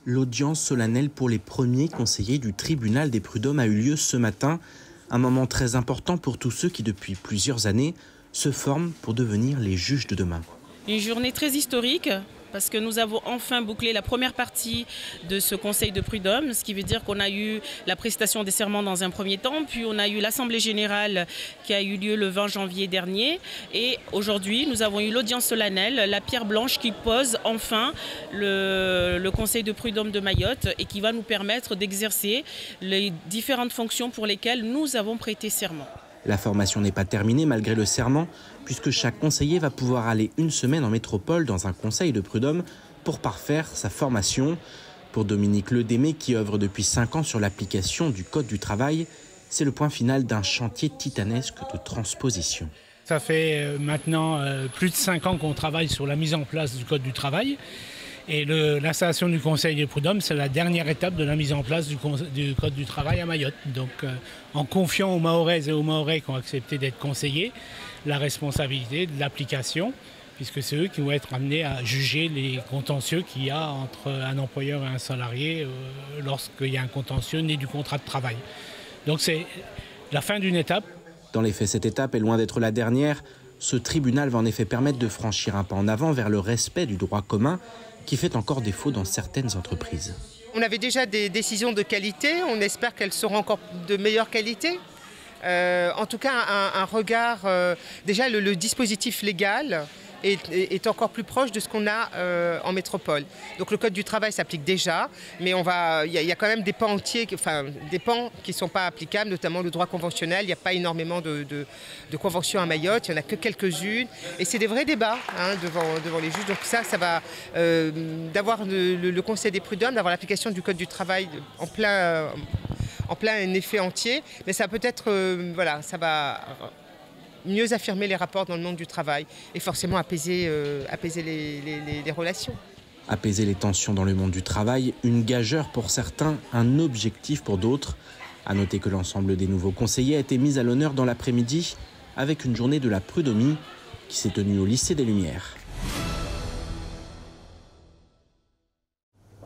L'audience solennelle pour les premiers conseillers du tribunal des prud'hommes a eu lieu ce matin. Un moment très important pour tous ceux qui, depuis plusieurs années, se forment pour devenir les juges de demain. Une journée très historique parce que nous avons enfin bouclé la première partie de ce conseil de prud'hommes, ce qui veut dire qu'on a eu la prestation des serments dans un premier temps, puis on a eu l'assemblée générale qui a eu lieu le 20 janvier dernier. Et aujourd'hui, nous avons eu l'audience solennelle, la pierre blanche qui pose enfin le conseil de prud'hommes de Mayotte et qui va nous permettre d'exercer les différentes fonctions pour lesquelles nous avons prêté serment. La formation n'est pas terminée malgré le serment, puisque chaque conseiller va pouvoir aller une semaine en métropole dans un conseil de prud'hommes pour parfaire sa formation. Pour Dominique Ledémé, qui œuvre depuis 5 ans sur l'application du Code du travail, c'est le point final d'un chantier titanesque de transposition. Ça fait maintenant plus de 5 ans qu'on travaille sur la mise en place du Code du travail. Et l'installation du Conseil des prud'hommes, c'est la dernière étape de la mise en place du Code du travail à Mayotte. Donc, en confiant aux Mahoraises et aux Mahorais qui ont accepté d'être conseillers la responsabilité de l'application, puisque c'est eux qui vont être amenés à juger les contentieux qu'il y a entre un employeur et un salarié lorsqu'il y a un contentieux né du contrat de travail. Donc, c'est la fin d'une étape. Dans les faits, cette étape est loin d'être la dernière. Ce tribunal va en effet permettre de franchir un pas en avant vers le respect du droit commun, qui fait encore défaut dans certaines entreprises. On avait déjà des décisions de qualité, on espère qu'elles seront encore de meilleure qualité. En tout cas, un regard, déjà le dispositif légal est encore plus proche de ce qu'on a en métropole. Donc le Code du travail s'applique déjà, mais il y a quand même des pans entiers, des pans qui ne sont pas applicables, notamment le droit conventionnel. Il n'y a pas énormément de conventions à Mayotte, il n'y en a que quelques-unes. Et c'est des vrais débats devant les juges. Donc ça va d'avoir le Conseil des prud'hommes, d'avoir l'application du Code du travail en plein effet entier. Mais ça peut-être, ça va mieux affirmer les rapports dans le monde du travail et forcément apaiser les relations. Apaiser les tensions dans le monde du travail, une gageure pour certains, un objectif pour d'autres. À noter que l'ensemble des nouveaux conseillers a été mis à l'honneur dans l'après-midi avec une journée de la prud'homie qui s'est tenue au lycée des Lumières.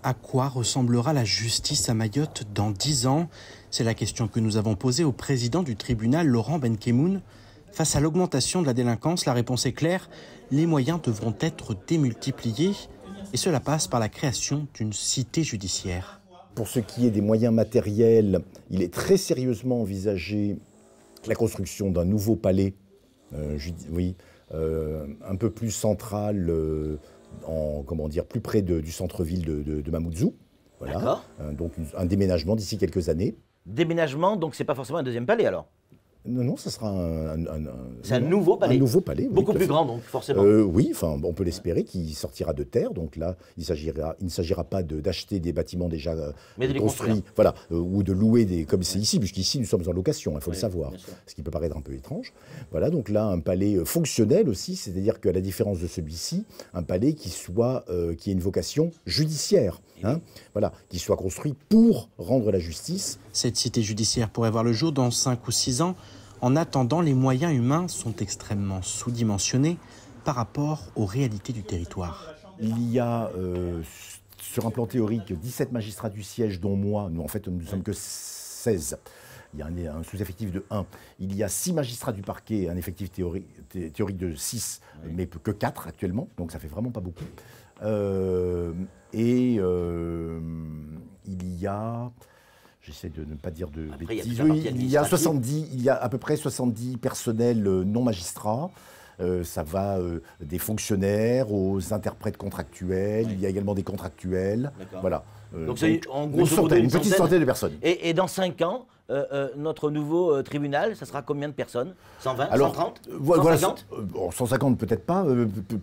À quoi ressemblera la justice à Mayotte dans 10 ans? C'est la question que nous avons posée au président du tribunal, Laurent Benkemoun. Face à l'augmentation de la délinquance, la réponse est claire, les moyens devront être démultipliés et cela passe par la création d'une cité judiciaire. Pour ce qui est des moyens matériels, il est très sérieusement envisagé la construction d'un nouveau palais, un peu plus central, plus près du centre-ville de Mamoudzou. Voilà. Donc un déménagement d'ici quelques années. Déménagement, donc c'est pas forcément un deuxième palais alors? Non, ça sera c'est un nouveau palais. Un nouveau palais, oui, beaucoup plus grand, donc, forcément. Oui, on peut l'espérer, qu'il sortira de terre. Donc là, il ne s'agira pas d'acheter des bâtiments déjà construits, ou de louer comme c'est ici, puisqu'ici, nous sommes en location, il faut le savoir, ce qui peut paraître un peu étrange. Voilà, donc là, un palais fonctionnel aussi, c'est-à-dire qu'à la différence de celui-ci, un palais qui ait une vocation judiciaire. Qui soit construit pour rendre la justice. Cette cité judiciaire pourrait voir le jour dans 5 ou 6 ans. En attendant, les moyens humains sont extrêmement sous-dimensionnés par rapport aux réalités du territoire. Il y a, sur un plan théorique, 17 magistrats du siège, dont moi. Nous, en fait, nous ne sommes que 16. Il y a un sous-effectif de 1. Il y a 6 magistrats du parquet, un effectif théorique de 6, mais que 4 actuellement. Donc ça fait vraiment pas beaucoup. Il y a, j'essaie de ne pas dire de bêtises, il y a à peu près 70 personnels non magistrats. Ça va des fonctionnaires aux interprètes contractuels, il y a également des contractuels. Voilà. Donc c'est en gros une petite centaine de personnes. Et dans 5 ans, notre nouveau tribunal, ça sera combien de personnes? 120, 130, 150 150 peut-être pas,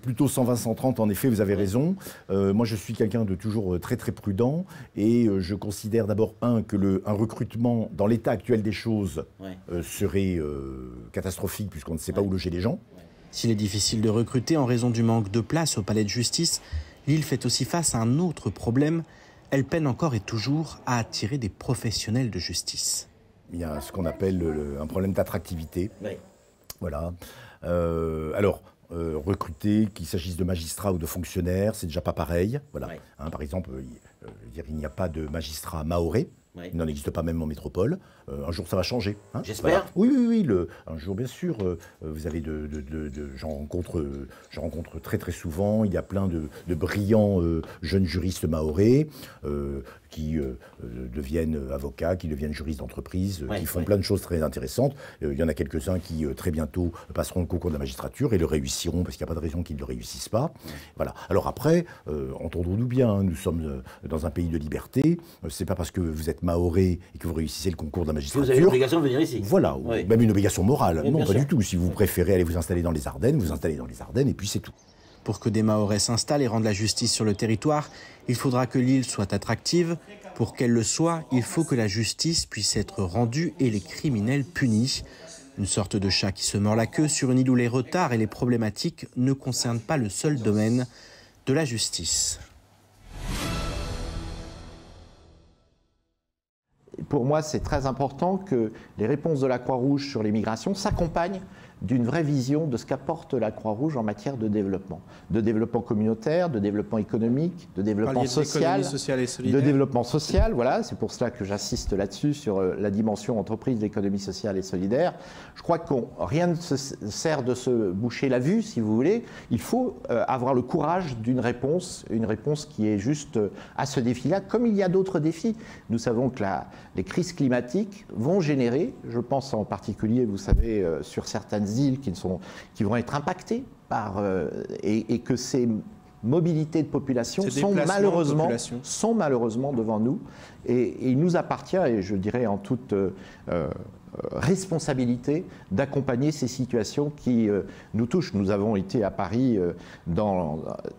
plutôt 120, 130 en effet, vous avez raison. Moi je suis quelqu'un de toujours très très prudent et je considère d'abord que un recrutement dans l'état actuel des choses serait catastrophique puisqu'on ne sait pas où loger les gens. S'il est difficile de recruter en raison du manque de place au palais de justice, l'île fait aussi face à un autre problème. Elle peine encore et toujours à attirer des professionnels de justice. Il y a ce qu'on appelle un problème d'attractivité. Oui. Voilà. Recruter, qu'il s'agisse de magistrats ou de fonctionnaires, c'est déjà pas pareil. Voilà. Oui. Par exemple, c'est-à-dire qu'il n'y a pas de magistrat mahorais. Il n'en existe pas même en métropole. Un jour, ça va changer. Hein, j'espère. Voilà. Oui. Un jour, bien sûr, vous avez j'en rencontre très très souvent. Il y a plein de brillants jeunes juristes mahorais qui deviennent avocats, qui deviennent juristes d'entreprise, qui font plein de choses très intéressantes. Il y en a quelques-uns qui très bientôt passeront le concours de la magistrature et le réussiront parce qu'il n'y a pas de raison qu'ils ne le réussissent pas. Voilà. Alors après, entendons-nous bien, hein, nous sommes dans un pays de liberté. C'est pas parce que vous êtes mahorais et que vous réussissez le concours de la magistrature. Vous avez l'obligation de venir ici. Voilà, même une obligation morale. Oui, non, pas du tout. Si vous préférez aller vous installer dans les Ardennes, vous installez dans les Ardennes et puis c'est tout. Pour que des Mahorais s'installent et rendent la justice sur le territoire, il faudra que l'île soit attractive. Pour qu'elle le soit, il faut que la justice puisse être rendue et les criminels punis. Une sorte de chat qui se mord la queue sur une île où les retards et les problématiques ne concernent pas le seul domaine de la justice. Pour moi, c'est très important que les réponses de la Croix-Rouge sur l'immigration s'accompagnent d'une vraie vision de ce qu'apporte la Croix-Rouge en matière de développement communautaire, de développement économique, de développement social, de développement social. Voilà, c'est pour cela que j'insiste là-dessus sur la dimension entreprise de l'économie sociale et solidaire. Je crois que rien ne se sert de se boucher la vue, si vous voulez. Il faut avoir le courage d'une réponse, une réponse qui est juste à ce défi-là, comme il y a d'autres défis. Nous savons que les crises climatiques vont générer, je pense en particulier, vous savez, sur certaines îles qui vont être impactées par et que ces mobilités de population sont malheureusement devant nous et il nous appartient, et je dirais en toute responsabilité, d'accompagner ces situations qui nous touchent. Nous avons été à Paris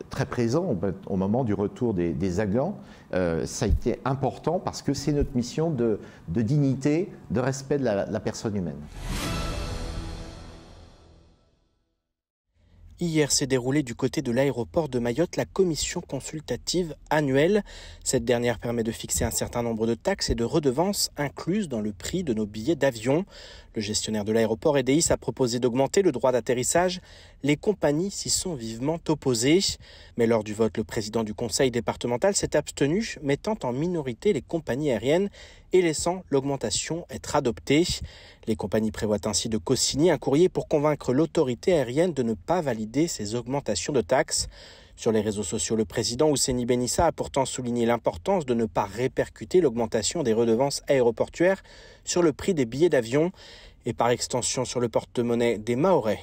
très présents au moment du retour des Afghans. Ça a été important parce que c'est notre mission de dignité, de respect de la personne humaine. Hier s'est déroulée du côté de l'aéroport de Mayotte la commission consultative annuelle. Cette dernière permet de fixer un certain nombre de taxes et de redevances incluses dans le prix de nos billets d'avion. Le gestionnaire de l'aéroport EDIS a proposé d'augmenter le droit d'atterrissage. Les compagnies s'y sont vivement opposées. Mais lors du vote, le président du conseil départemental s'est abstenu, mettant en minorité les compagnies aériennes et laissant l'augmentation être adoptée. Les compagnies prévoient ainsi de co-signer un courrier pour convaincre l'autorité aérienne de ne pas valider ces augmentations de taxes. Sur les réseaux sociaux, le président Ousseni Benissa a pourtant souligné l'importance de ne pas répercuter l'augmentation des redevances aéroportuaires sur le prix des billets d'avion et par extension sur le porte-monnaie des Mahorais.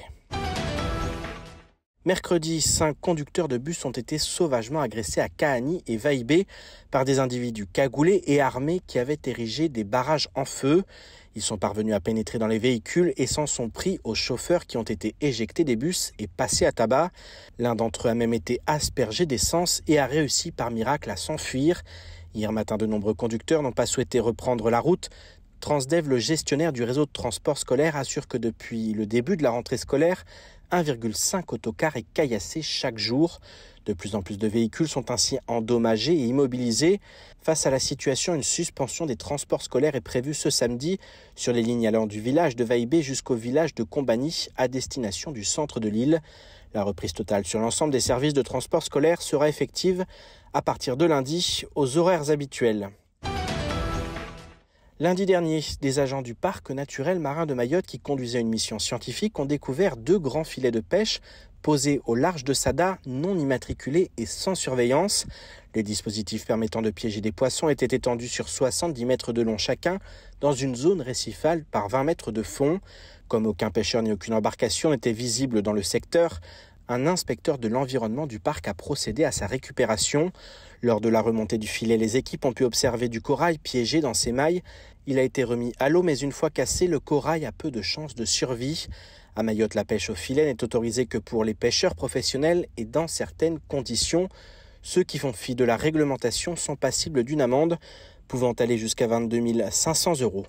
Mercredi, 5 conducteurs de bus ont été sauvagement agressés à Kahani et Vaïbé par des individus cagoulés et armés qui avaient érigé des barrages en feu. Ils sont parvenus à pénétrer dans les véhicules et s'en sont pris aux chauffeurs qui ont été éjectés des bus et passés à tabac. L'un d'entre eux a même été aspergé d'essence et a réussi par miracle à s'enfuir. Hier matin, de nombreux conducteurs n'ont pas souhaité reprendre la route. Transdev, le gestionnaire du réseau de transport scolaire, assure que depuis le début de la rentrée scolaire, 1,5 autocars est caillassé chaque jour. De plus en plus de véhicules sont ainsi endommagés et immobilisés. Face à la situation, une suspension des transports scolaires est prévue ce samedi sur les lignes allant du village de Vaïbé jusqu'au village de Combani à destination du centre de l'île. La reprise totale sur l'ensemble des services de transport scolaire sera effective à partir de lundi aux horaires habituels. Lundi dernier, des agents du parc naturel marin de Mayotte qui conduisaient une mission scientifique ont découvert 2 grands filets de pêche posés au large de Sada, non immatriculés et sans surveillance. Les dispositifs permettant de piéger des poissons étaient étendus sur 70 mètres de long chacun dans une zone récifale par 20 mètres de fond. Comme aucun pêcheur ni aucune embarcation n'était visible dans le secteur, un inspecteur de l'environnement du parc a procédé à sa récupération. Lors de la remontée du filet, les équipes ont pu observer du corail piégé dans ses mailles. Il a été remis à l'eau, mais une fois cassé, le corail a peu de chances de survie. À Mayotte, la pêche au filet n'est autorisée que pour les pêcheurs professionnels et dans certaines conditions. Ceux qui font fi de la réglementation sont passibles d'une amende pouvant aller jusqu'à 22 500 €.